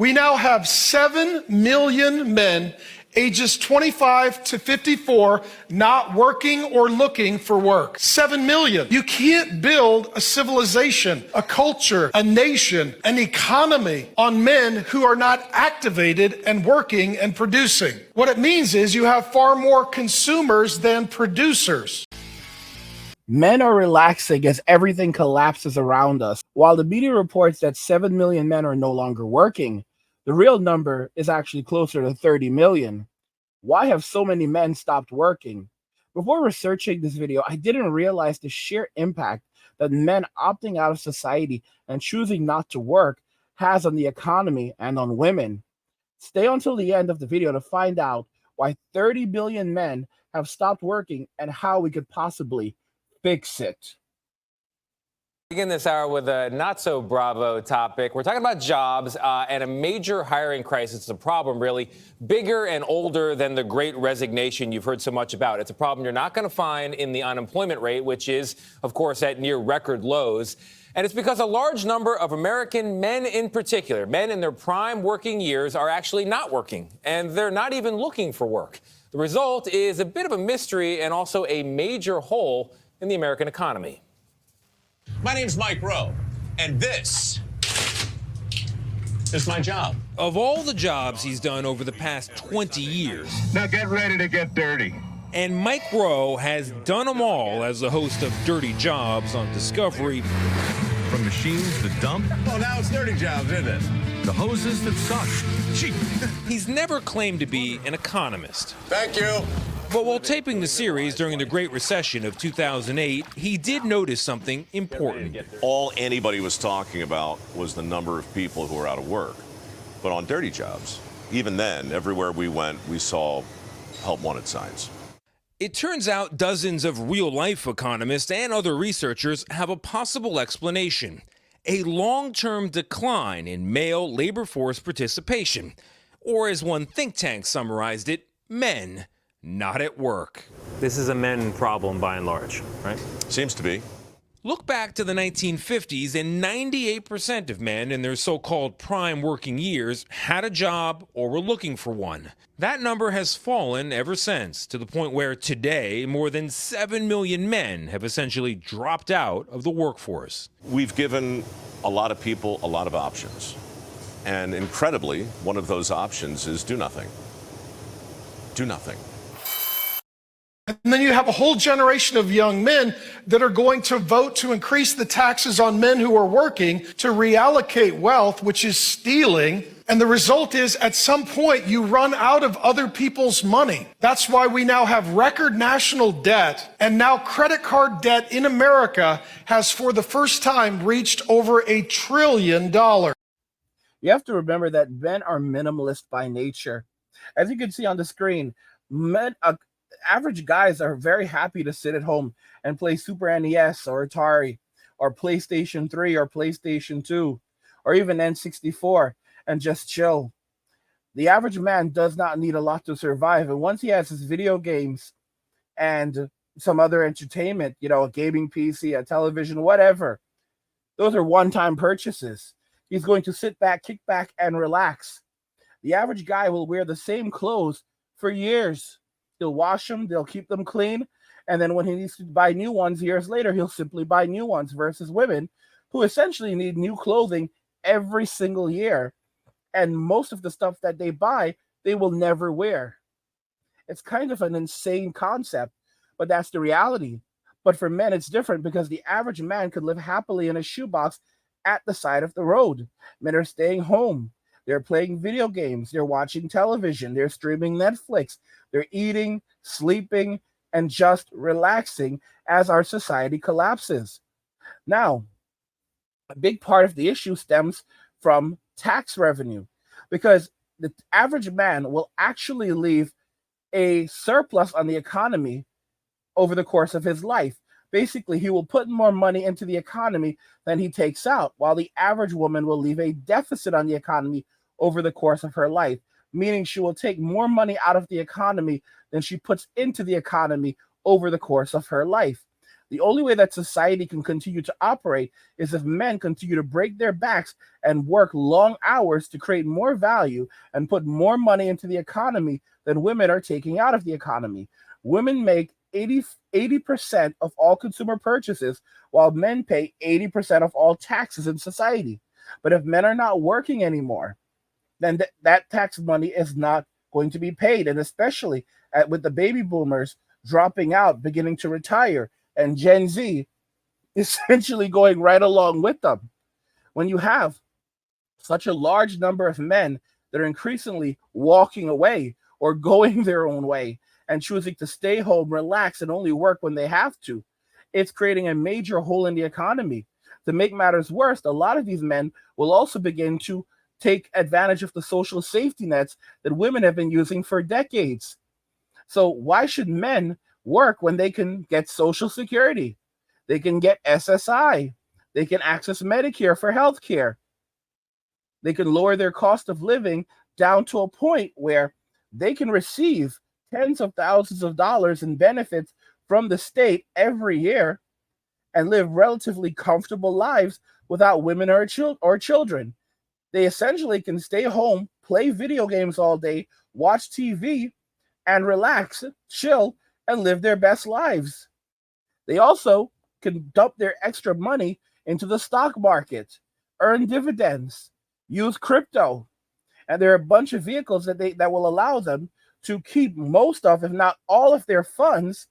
We now have 7 million men ages 25 to 54 not working or looking for work. 7 million. You can't build a civilization, a culture, a nation, an economy on men who are not activated and working and producing. What it means is you have far more consumers than producers. Men are relaxing as everything collapses around us. While the media reports that 7 million men are no longer working, the real number is actually closer to 30 million. Why have so many men stopped working? Before researching this video, I didn't realize the sheer impact that men opting out of society and choosing not to work has on the economy and on women. Stay until the end of the video to find out why 30 million men have stopped working and how we could possibly fix it. Begin this hour with a not-so-bravo topic. We're talking about jobs and a major hiring crisis. It's a problem, really, bigger and older than the Great Resignation you've heard so much about. It's a problem you're not going to find in the unemployment rate, which is, of course, at near record lows. And it's because a large number of American men in particular, men in their prime working years, are actually not working, and they're not even looking for work. The result is a bit of a mystery and also a major hole in the American economy. My name's Mike Rowe, and this is my job. Of all the jobs he's done over the past 20 years. Now get ready to get dirty. And Mike Rowe has done them all as the host of Dirty Jobs on Discovery. From machines that dump. Oh, now it's dirty jobs, isn't it? The hoses that suck. Gee. He's never claimed to be an economist. Thank you. But while taping the series during the Great Recession of 2008, he did notice something important. All anybody was talking about was the number of people who were out of work. But on Dirty Jobs, even then, everywhere we went, we saw help wanted signs. It turns out dozens of real-life economists and other researchers have a possible explanation: a long-term decline in male labor force participation, or as one think tank summarized it, men not at work. This is a men problem by and large, right? Seems to be. Look back to the 1950s, and 98% of men in their so-called prime working years had a job or were looking for one. That number has fallen ever since, to the point where today more than 7 million men have essentially dropped out of the workforce. We've given a lot of people a lot of options. And incredibly, one of those options is do nothing. Do nothing. And then you have a whole generation of young men that are going to vote to increase the taxes on men who are working, to reallocate wealth, which is stealing. And the result is, at some point, you run out of other people's money. That's why we now have record national debt. And now credit card debt in America has, for the first time, reached over $1 trillion. You have to remember that men are minimalist by nature. As you can see on the screen, average guys are very happy to sit at home and play Super NES or Atari or PlayStation 3 or PlayStation 2 or even N64 and just chill. The average man does not need a lot to survive. And once he has his video games and some other entertainment, a gaming PC, a television, whatever, those are one-time purchases. He's going to sit back, kick back, and relax. The average guy will wear the same clothes for years. He'll wash them, they'll keep them clean, and then when he needs to buy new ones years later, he'll simply buy new ones, versus women who essentially need new clothing every single year, and most of the stuff that they buy, they will never wear. It's kind of an insane concept, but that's the reality. But for men, it's different, because the average man could live happily in a shoebox at the side of the road. Men are staying home. They're playing video games. They're watching television. They're streaming Netflix. They're eating, sleeping, and just relaxing as our society collapses. Now, a big part of the issue stems from tax revenue, because the average man will actually leave a surplus on the economy over the course of his life. Basically, he will put more money into the economy than he takes out, while the average woman will leave a deficit on the economy over the course of her life, meaning she will take more money out of the economy than she puts into the economy over the course of her life. The only way that society can continue to operate is if men continue to break their backs and work long hours to create more value and put more money into the economy than women are taking out of the economy. Women make 80% of all consumer purchases, while men pay 80% of all taxes in society. But if men are not working anymore, then that tax money is not going to be paid. And especially with the baby boomers dropping out, beginning to retire, and Gen Z essentially going right along with them. When you have such a large number of men that are increasingly walking away or going their own way and choosing to stay home, relax, and only work when they have to, it's creating a major hole in the economy. To make matters worse, a lot of these men will also begin to take advantage of the social safety nets that women have been using for decades. So why should men work when they can get Social Security? They can get SSI. They can access Medicare for health care. They can lower their cost of living down to a point where they can receive tens of thousands of dollars in benefits from the state every year and live relatively comfortable lives without women or children. They essentially can stay home, play video games all day, watch TV, and relax, chill, and live their best lives. They also can dump their extra money into the stock market, earn dividends, use crypto, and there are a bunch of vehicles that will allow them to keep most of, if not all of their funds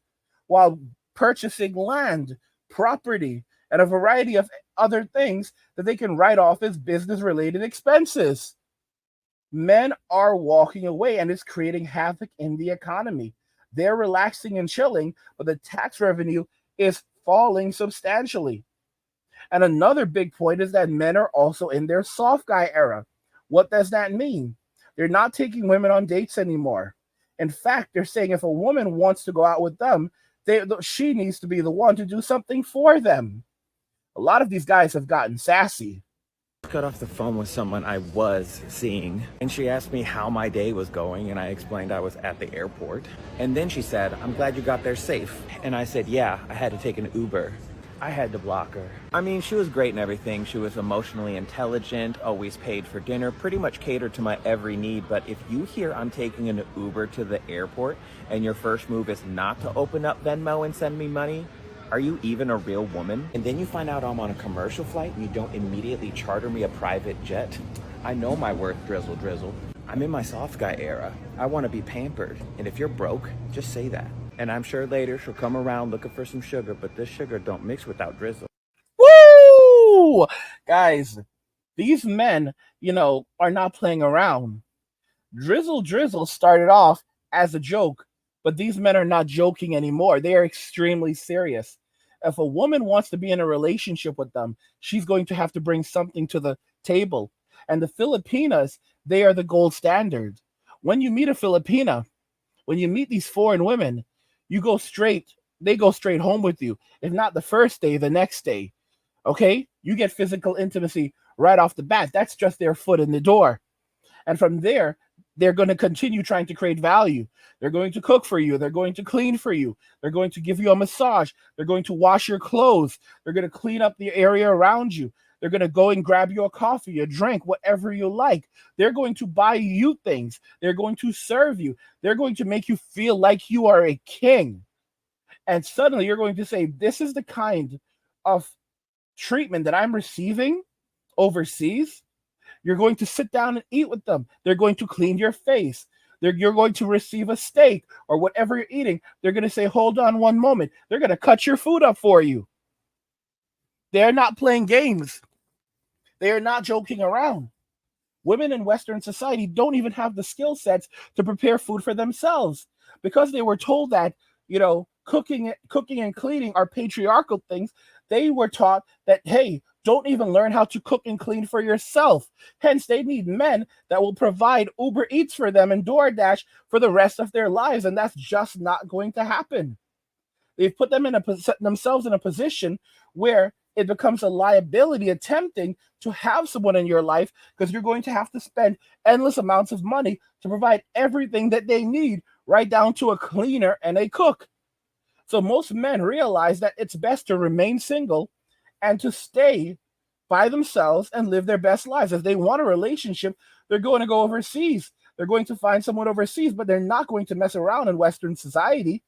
while purchasing land, property, and a variety of other things that they can write off as business-related expenses. Men are walking away, and it's creating havoc in the economy. They're relaxing and chilling, but the tax revenue is falling substantially. And another big point is that men are also in their soft guy era. What does that mean? They're not taking women on dates anymore. In fact, they're saying if a woman wants to go out with them, she needs to be the one to do something for them. A lot of these guys have gotten sassy. Got off the phone with someone I was seeing, and she asked me how my day was going, and I explained I was at the airport. And then she said, "I'm glad you got there safe." And I said, "Yeah, I had to take an Uber." I had to block her. I mean, she was great and everything. She was emotionally intelligent, always paid for dinner, pretty much catered to my every need. But if you hear I'm taking an Uber to the airport and your first move is not to open up Venmo and send me money, are you even a real woman? And then you find out I'm on a commercial flight and you don't immediately charter me a private jet? I know my worth, drizzle, drizzle. I'm in my soft guy era. I want to be pampered. And if you're broke, just say that. And I'm sure later she'll come around looking for some sugar, but this sugar don't mix without drizzle. Woo! Guys, these men, are not playing around. Drizzle started off as a joke, but these men are not joking anymore. They are extremely serious. If a woman wants to be in a relationship with them, she's going to have to bring something to the table. And the Filipinas, they are the gold standard. When you meet a Filipina, when you meet these foreign women, they go straight home with you. If not the first day, the next day. Okay? You get physical intimacy right off the bat. That's just their foot in the door. And from there, they're going to continue trying to create value. They're going to cook for you. They're going to clean for you. They're going to give you a massage. They're going to wash your clothes. They're going to clean up the area around you. They're going to go and grab you a coffee, a drink, whatever you like. They're going to buy you things. They're going to serve you. They're going to make you feel like you are a king. And suddenly you're going to say, this is the kind of treatment that I'm receiving overseas. You're going to sit down and eat with them. They're going to clean your face. You're going to receive a steak or whatever you're eating. They're going to say, hold on one moment. They're going to cut your food up for you. They're not playing games. They are not joking around. Women in Western society don't even have the skill sets to prepare food for themselves because they were told that, cooking and cleaning are patriarchal things. They were taught that, hey, don't even learn how to cook and clean for yourself. Hence, they need men that will provide Uber Eats for them and DoorDash for the rest of their lives, and that's just not going to happen. They've put them themselves in a position where it becomes a liability attempting to have someone in your life because you're going to have to spend endless amounts of money to provide everything that they need, right down to a cleaner and a cook. So most men realize that it's best to remain single and to stay by themselves and live their best lives. If they want a relationship, they're going to go overseas. They're going to find someone overseas, but they're not going to mess around in Western society.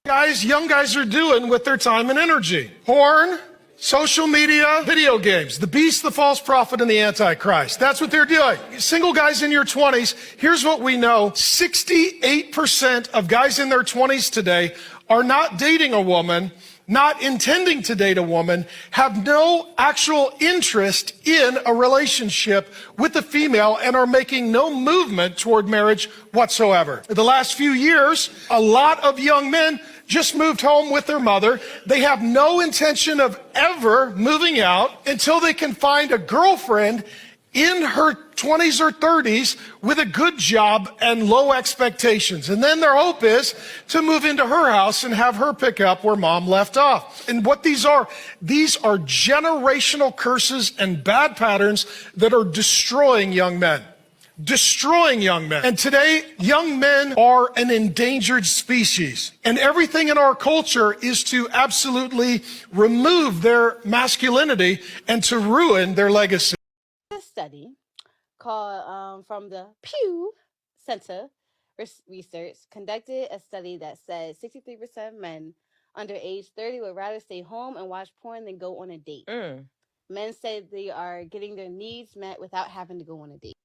Young guys are doing with their time and energy. Porn, social media, video games, the beast, the false prophet, and the antichrist. That's what they're doing. Single guys in your 20s, here's what we know. 68% of guys in their 20s today are not dating a woman, not intending to date a woman, have no actual interest in a relationship with a female, and are making no movement toward marriage whatsoever. The last few years, a lot of young men just moved home with their mother. They have no intention of ever moving out until they can find a girlfriend in her 20s or 30s with a good job and low expectations. And then their hope is to move into her house and have her pick up where mom left off. And what these are generational curses and bad patterns that are destroying young men. Destroying young men. And today, young men are an endangered species. And everything in our culture is to absolutely remove their masculinity and to ruin their legacy. A study called from the Pew Center Research conducted a study that said 63% of men under age 30 would rather stay home and watch porn than go on a date. Men say they are getting their needs met without having to go on a date.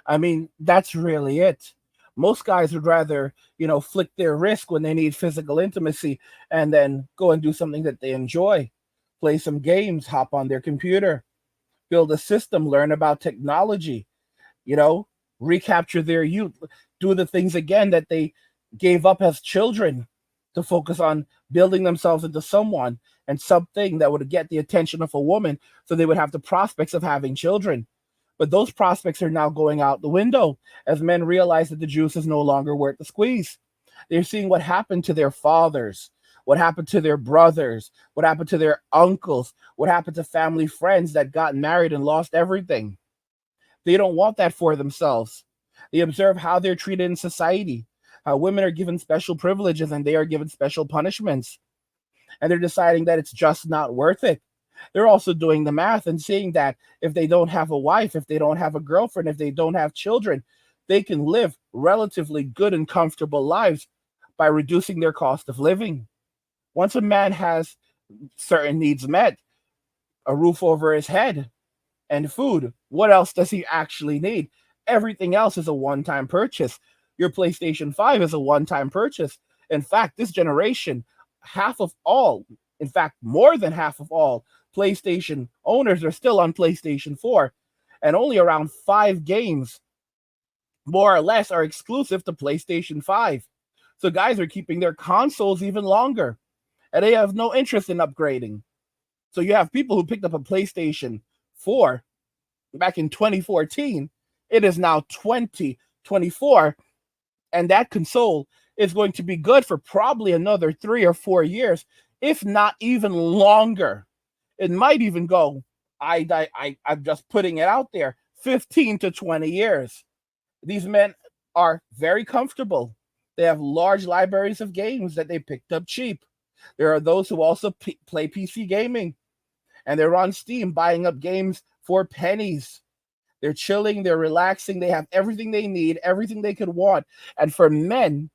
I mean, that's really it. Most guys would rather, flick their wrist when they need physical intimacy and then go and do something that they enjoy. Play some games, hop on their computer, build a system, learn about technology, recapture their youth, do the things again that they gave up as children to focus on building themselves into someone and something that would get the attention of a woman so they would have the prospects of having children. But those prospects are now going out the window as men realize that the juice is no longer worth the squeeze. They're seeing what happened to their fathers, what happened to their brothers, what happened to their uncles, what happened to family friends that got married and lost everything. They don't want that for themselves. They observe how they're treated in society, how women are given special privileges and they are given special punishments. And they're deciding that it's just not worth it. They're also doing the math and seeing that if they don't have a wife, if they don't have a girlfriend, if they don't have children, they can live relatively good and comfortable lives by reducing their cost of living. Once a man has certain needs met, a roof over his head and food, what else does he actually need? Everything else is a one-time purchase. Your PlayStation 5 is a one-time purchase. In fact, this generation, more than half of all PlayStation owners are still on PlayStation 4, and only around 5 games, more or less, are exclusive to PlayStation 5. So guys are keeping their consoles even longer, and they have no interest in upgrading. So you have people who picked up a PlayStation 4 back in 2014. It is now 2024, and that console is going to be good for probably another 3 or 4 years, if not even longer. It might even go, I'm just putting it out there, 15 to 20 years. These men are very comfortable. They have large libraries of games that they picked up cheap. There are those who also play PC gaming, and they're on Steam buying up games for pennies. They're chilling, they're relaxing, they have everything they need, everything they could want. And for men,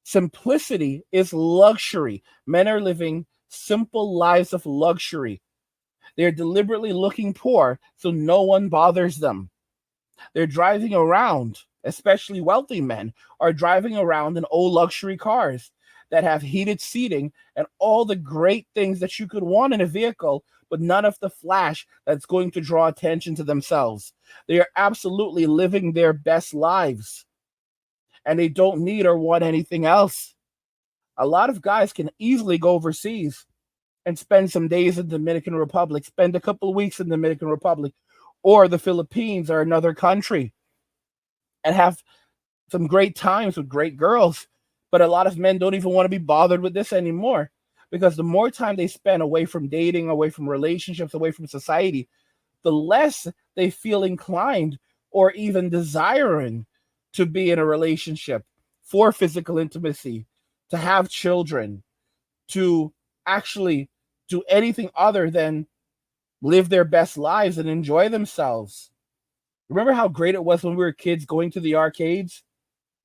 simplicity is luxury. Men are living simple lives of luxury. They're deliberately looking poor so no one bothers them. They're driving around, especially wealthy men, are driving around in old luxury cars that have heated seating and all the great things that you could want in a vehicle, but none of the flash that's going to draw attention to themselves. They are absolutely living their best lives, and they don't need or want anything else. A lot of guys can easily go overseas and spend some days in the Dominican Republic, spend a couple of weeks in the Dominican Republic or the Philippines or another country and have some great times with great girls. But a lot of men don't even want to be bothered with this anymore, because the more time they spend away from dating, away from relationships, away from society, the less they feel inclined or even desiring to be in a relationship for physical intimacy, to have children, to actually do anything other than live their best lives and enjoy themselves. Remember how great it was when we were kids going to the arcades?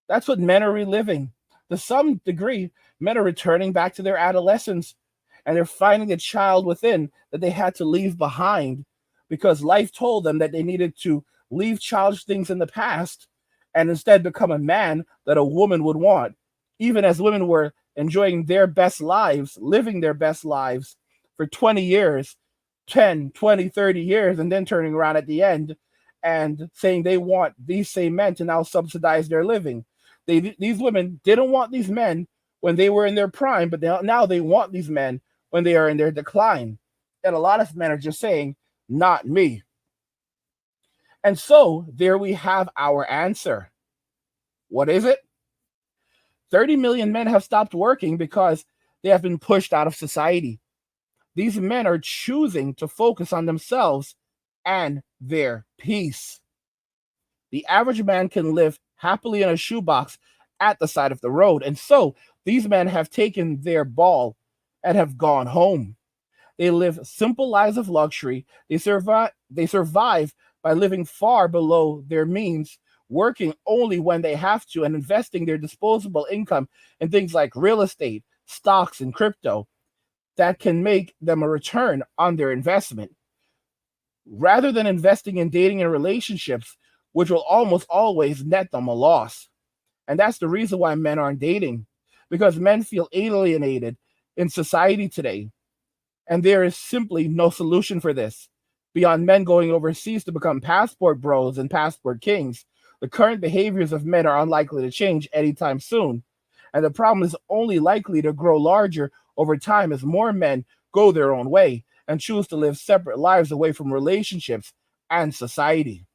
That's what men are reliving. To some degree, men are returning back to their adolescence, and they're finding a child within that they had to leave behind because life told them that they needed to leave childish things in the past and instead become a man that a woman would want. Even as women were enjoying their best lives, living their best lives for 20 years, 10, 20, 30 years, and then turning around at the end and saying they want these same men to now subsidize their living. These women didn't want these men when they were in their prime, but now they want these men when they are in their decline. And a lot of men are just saying, not me. And so there we have our answer. What is it? 30 million men have stopped working because they have been pushed out of society. These men are choosing to focus on themselves and their peace. The average man can live happily in a shoebox at the side of the road. And so these men have taken their ball and have gone home. They live simple lives of luxury. They survive by living far below their means, working only when they have to, and investing their disposable income in things like real estate, stocks, and crypto that can make them a return on their investment, rather than investing in dating and relationships, which will almost always net them a loss. And that's the reason why men aren't dating, because men feel alienated in society today. And there is simply no solution for this. Beyond men going overseas to become passport bros and passport kings, the current behaviors of men are unlikely to change anytime soon. And the problem is only likely to grow larger over time as more men go their own way and choose to live separate lives away from relationships and society.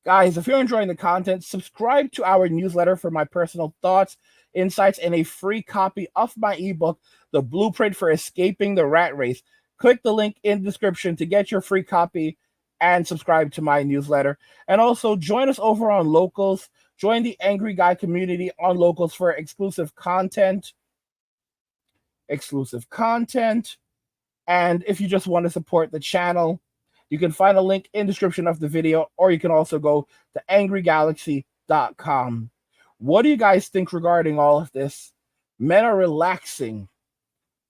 Guys, if you're enjoying the content, subscribe to our newsletter for my personal thoughts, insights, and a free copy of my ebook, The Blueprint for Escaping the Rat Race. Click the link in the description to get your free copy and subscribe to my newsletter. And also join us over on Locals. Join the Angry Guy community on Locals for exclusive content. And if you just want to support the channel, you can find a link in the description of the video, or you can also go to angrygalaxy.com. What do you guys think regarding all of this? Men are relaxing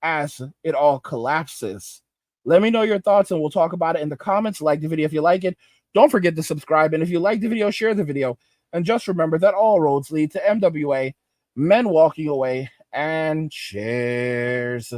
as it all collapses. Let me know your thoughts, and we'll talk about it in the comments. Like the video if you like it. Don't forget to subscribe, and if you like the video, share the video. And just remember that all roads lead to MWA, men walking away, and cheers.